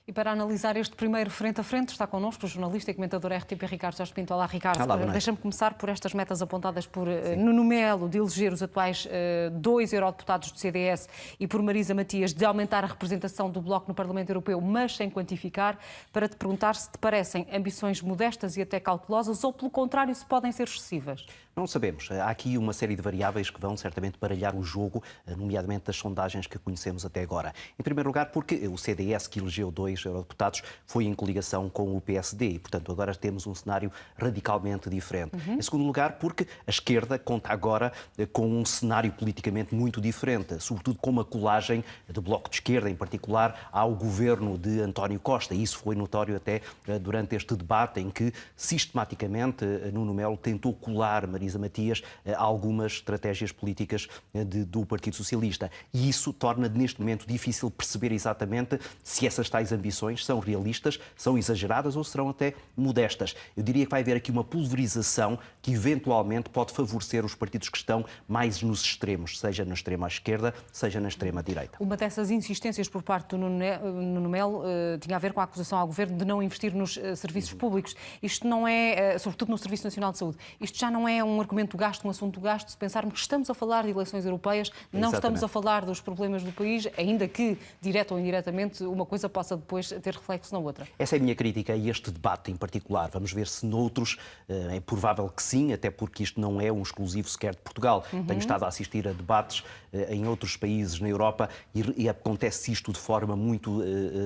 E para analisar este primeiro frente a frente, está connosco o jornalista e comentador RTP Ricardo Jorge Pinto. Olá, Ricardo. Olá, deixa-me começar por estas metas apontadas por Nuno Melo de eleger os atuais 2 eurodeputados do CDS e por Marisa Matias de aumentar a representação do Bloco no Parlamento Europeu, mas sem quantificar, para te perguntar se te parecem ambições modestas e até cautelosas ou, pelo contrário, se podem ser excessivas. Não sabemos. Há aqui uma série de variáveis que vão certamente baralhar o jogo, nomeadamente das sondagens que conhecemos até agora. Em primeiro lugar, porque o CDS, que elegeu 2 eurodeputados, foi em coligação com o PSD e, portanto, agora temos um cenário radicalmente diferente. Em segundo lugar, porque a esquerda conta agora com um cenário politicamente muito diferente, sobretudo com uma colagem do Bloco de Esquerda, em particular, ao governo de António Costa. E isso foi notório até durante este debate em que, sistematicamente, Nuno Melo tentou colar Marisa Matias a algumas estratégias políticas do Partido Socialista. E isso torna, neste momento, difícil perceber exatamente se essas tais ambições são realistas, são exageradas ou serão até modestas. Eu diria que vai haver aqui uma pulverização que, eventualmente, pode favorecer os partidos que estão mais nos extremos, seja na extrema esquerda, seja na extrema direita. Uma dessas insistências por parte do Nuno Melo tinha a ver com a acusação ao Governo de não investir nos serviços públicos. Isto não é, sobretudo no Serviço Nacional de Saúde, isto já não é um argumento gasto, um assunto gasto, se pensarmos que estamos a falar de eleições europeias, não estamos a falar dos problemas do país, ainda que, direta ou indiretamente, uma coisa possa depois ter reflexo na outra. Essa é a minha crítica a este debate em particular. Vamos ver se noutros é provável que sim, até porque isto não é um exclusivo sequer de Portugal. Tenho estado a assistir a debates em outros países na Europa e acontece isto de forma muito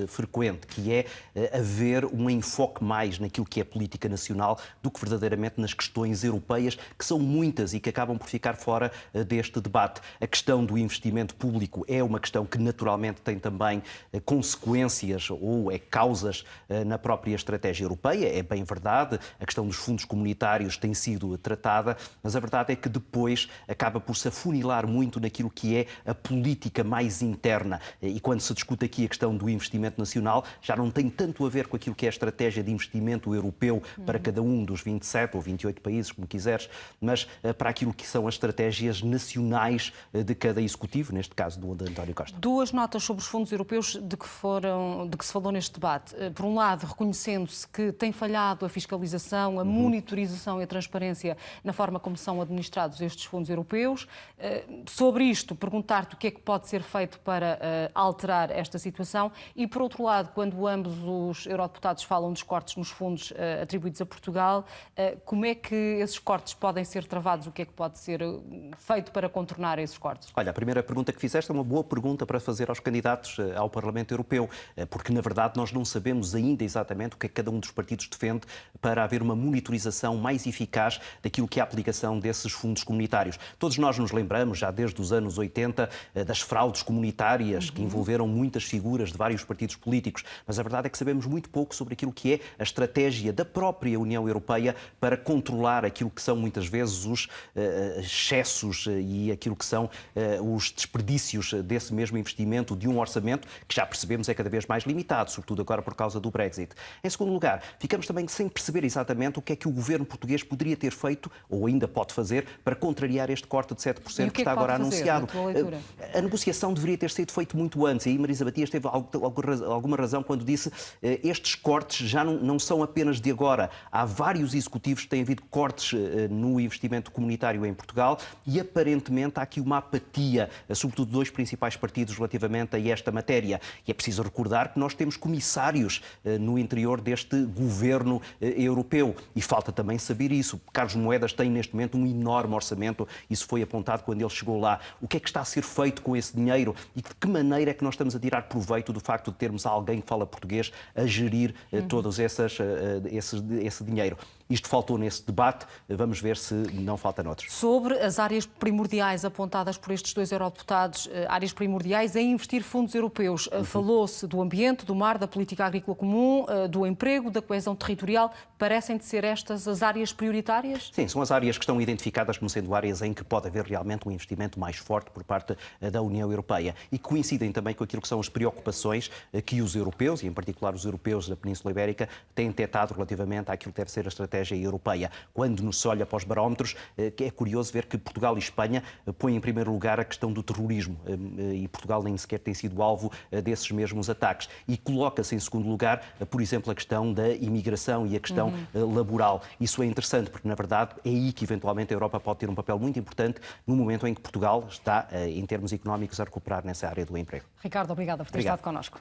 frequente, que é haver um enfoque mais naquilo que é política nacional do que verdadeiramente nas questões europeias, que são muitas e que acabam por ficar fora deste debate. A questão do investimento público é uma questão que naturalmente tem também consequências ou causas na própria estratégia europeia, é bem verdade. A questão dos fundos comunitários tem sido tratada, mas a verdade é que depois acaba por se afunilar muito naquilo que é a política mais interna. E quando se discute aqui a questão do investimento nacional, já não tem tanto a ver com aquilo que é a estratégia de investimento europeu para cada um dos 27 ou 28 países, como quiseres, mas para aquilo que são as estratégias nacionais de cada executivo, neste caso do António Costa. Duas notas sobre os fundos europeus de que se falou neste debate. Por um lado, reconhecendo-se que tem falhado a fiscalização, a monitorização e a transparência na forma como são administrados estes fundos europeus. Sobre isto, perguntar-te o que é que pode ser feito para alterar esta situação e, por outro lado, quando ambos os eurodeputados falam dos cortes nos fundos atribuídos a Portugal, como é que esses cortes podem ser travados? O que é que pode ser feito para contornar esses cortes? Olha, a primeira pergunta que fizeste é uma boa pergunta para fazer aos candidatos ao Parlamento Europeu, porque, na verdade, nós não sabemos ainda exatamente o que é que cada um dos partidos defende para haver uma monitorização mais eficaz daquilo que é a aplicação desses fundos comunitários. Todos nós nos lembramos, já desde os anos 80, das fraudes comunitárias que envolveram muitas figuras de vários partidos políticos, mas a verdade é que sabemos muito pouco sobre aquilo que é a estratégia da própria União Europeia para controlar aquilo que são muitas vezes os excessos e aquilo que são os desperdícios desse mesmo investimento de um orçamento que já percebemos é cada vez mais limitado, sobretudo agora por causa do Brexit. Em segundo lugar, ficamos também sem perceber exatamente o que é que o governo português poderia ter feito ou ainda pode fazer para contrariar este corte de 7% que está agora anunciado. A negociação deveria ter sido feita muito antes e aí Marisa Matias teve alguma razão quando disse estes cortes já não são apenas de agora. Há vários executivos que têm havido cortes no investimento comunitário em Portugal e aparentemente há aqui uma apatia, sobretudo dos 2 principais partidos relativamente a esta matéria. E é preciso recordar que nós temos comissários no interior deste governo europeu e falta também saber isso. Carlos Moedas tem neste momento um enorme orçamento, isso foi apontado quando ele chegou lá. O que é que está a ser feito com esse dinheiro e de que maneira é que nós estamos a tirar proveito do facto de termos alguém que fala português a gerir todos esse dinheiro? Isto faltou nesse debate, vamos ver se não falta noutros. Sobre as áreas primordiais apontadas por estes 2 eurodeputados, áreas primordiais em investir fundos europeus. Falou-se do ambiente, do mar, da política agrícola comum, do emprego, da coesão territorial. Parecem de ser estas as áreas prioritárias? Sim, são as áreas que estão identificadas como sendo áreas em que pode haver realmente um investimento mais forte por parte da União Europeia e coincidem também com aquilo que são as preocupações que os europeus, e em particular os europeus da Península Ibérica, têm detectado relativamente àquilo que deve ser a estratégia europeia. Quando nos olha para os barómetros, é curioso ver que Portugal e Espanha põem em primeiro lugar a questão do terrorismo e Portugal nem sequer tem sido alvo desses mesmos ataques. e coloca-se em segundo lugar, por exemplo, a questão da imigração e a questão laboral. Isso é interessante porque, na verdade, é aí que eventualmente a Europa pode ter um papel muito importante no momento em que Portugal está, em termos económicos, a recuperar nessa área do emprego. Ricardo, obrigada por ter estado connosco.